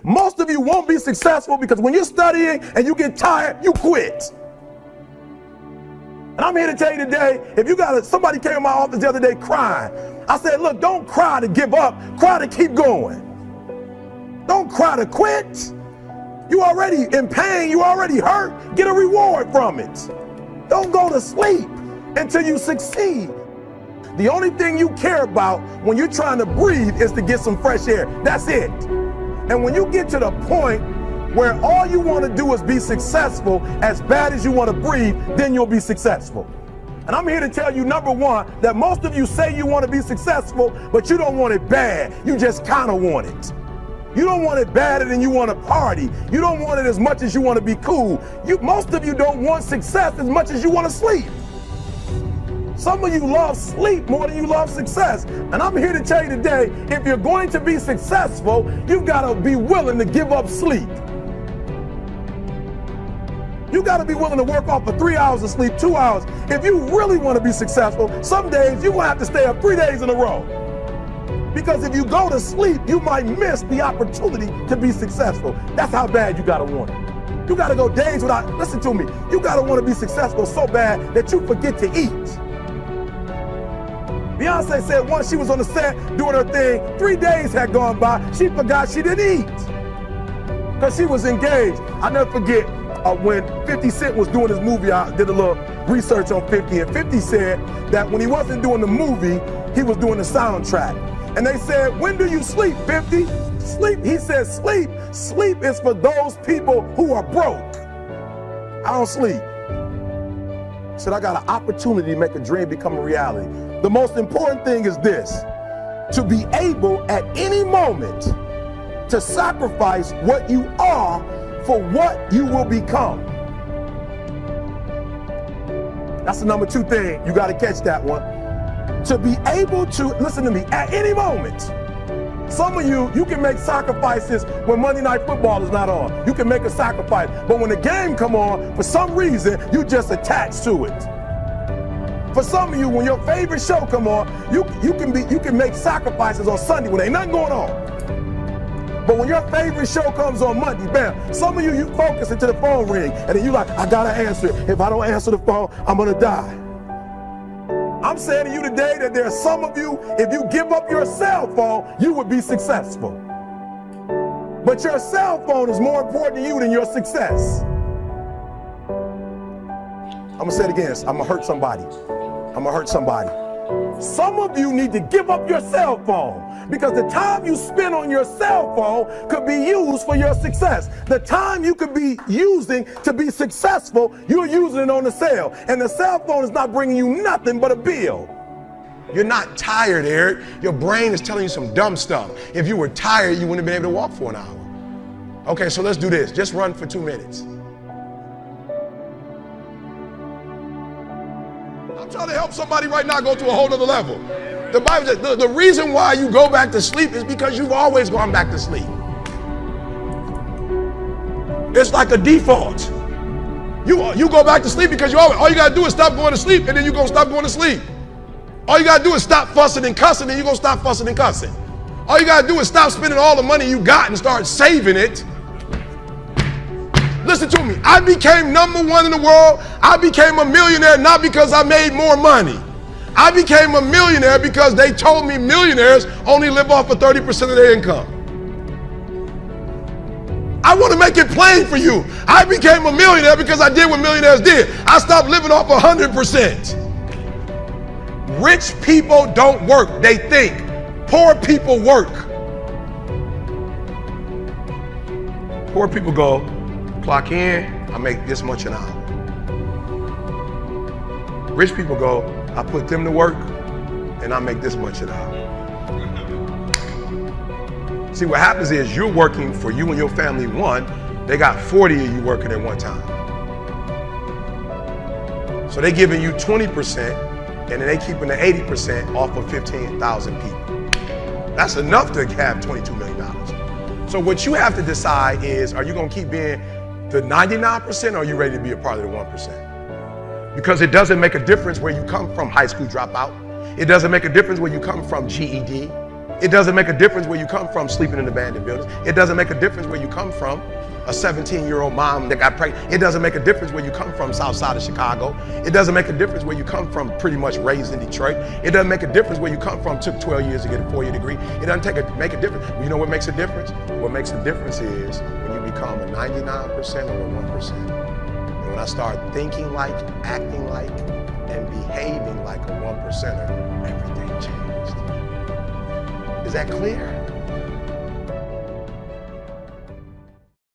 Most of you won't be successful because when you're studying and you get tired, you quit. And I'm here to tell you today, if you somebody came in my office the other day crying. I said, look, don't cry to give up, cry to keep going. Don't cry to quit. You already in pain, you already hurt, get a reward from it. Don't go to sleep until you succeed. The only thing you care about when you're trying to breathe is to get some fresh air. That's it. And when you get to the point where all you want to do is be successful as bad as you want to breathe, then you'll be successful. And I'm here to tell you, number one, that most of you say you want to be successful, but you don't want it bad. You just kind of want it. You don't want it badder than you want to party. You don't want it as much as you want to be cool. Most of you don't want success as much as you want to sleep. Some of you love sleep more than you love success. And I'm here to tell you today, if you're going to be successful, you've got to be willing to give up sleep. You got to be willing to work off for 3 hours of sleep, 2 hours. If you really want to be successful, some days you're going to have to stay up 3 days in a row. Because if you go to sleep, you might miss the opportunity to be successful. That's how bad you got to want it. You got to go days without, listen to me, you got to want to be successful so bad that you forget to eat. Beyonce said once she was on the set doing her thing, 3 days had gone by, she forgot she didn't eat because she was engaged. I never forget when 50 Cent was doing his movie, I did a little research on 50, and 50 said that when he wasn't doing the movie, he was doing the soundtrack. And they said, when do you sleep, 50? Sleep, he said, sleep is for those people who are broke. I don't sleep. He said, I got an opportunity to make a dream become a reality. The most important thing is this, to be able at any moment to sacrifice what you are for what you will become. That's the number 2 thing. You got to catch that one. To be able to, listen to me, at any moment. Some of you can make sacrifices when Monday Night Football is not on. You can make a sacrifice. But when the game come on, for some reason, you just attached to it. For some of you, when your favorite show come on, you can make sacrifices on Sunday when ain't nothing going on. But when your favorite show comes on Monday, bam, some of you focus until the phone ring, and then you like, I gotta answer it. If I don't answer the phone, I'm gonna die. I'm saying to you today that there are some of you, if you give up your cell phone, you would be successful. But your cell phone is more important to you than your success. I'm gonna say it again, I'm gonna hurt somebody. I'm gonna hurt somebody. Some of you need to give up your cell phone because the time you spend on your cell phone could be used for your success. The time you could be using to be successful, you're using it on the cell. And the cell phone is not bringing you nothing but a bill. You're not tired, Eric. Your brain is telling you some dumb stuff. If you were tired, you wouldn't have been able to walk for an hour. Okay, so let's do this. Just run for 2 minutes. I'm trying to help somebody right now go to a whole other level. The Bible says the reason why you go back to sleep is because you've always gone back to sleep. It's like a default. You go back to sleep because all you got to do is stop going to sleep, and then you're going to stop going to sleep. All you got to do is stop fussing and cussing, and you're going to stop fussing and cussing. All you got to do is stop spending all the money you got and start saving it. Listen to me, I became #1 in the world. I became a millionaire not because I made more money. I became a millionaire because they told me millionaires only live off of 30% of their income. I want to make it plain for you. I became a millionaire because I did what millionaires did. I stopped living off 100%. Rich people don't work, they think. Poor people work. Poor people go, clock in, I make this much an hour. Rich people go, I put them to work and I make this much an hour. See, what happens is you're working for you and your family one, they got 40 of you working at one time. So they're giving you 20% and then they keeping the 80% off of 15,000 people. That's enough to have $22 million. So what you have to decide is, are you gonna keep being the 99% or are you ready to be a part of the 1%? Because it doesn't make a difference where you come from, high school dropout. It doesn't make a difference where you come from, GED. It doesn't make a difference where you come from sleeping in abandoned buildings. It doesn't make a difference where you come from a 17-year-old mom that got pregnant. It doesn't make a difference where you come from south side of Chicago. It doesn't make a difference where you come from pretty much raised in Detroit. It doesn't make a difference where you come from, took 12 years to get a 4-year degree. It doesn't make a difference. You know what makes a difference? What makes a difference is when you become a 99% or a 1%. And when I start thinking like, acting like, and behaving like a 1%er, everything changed. Is that clear?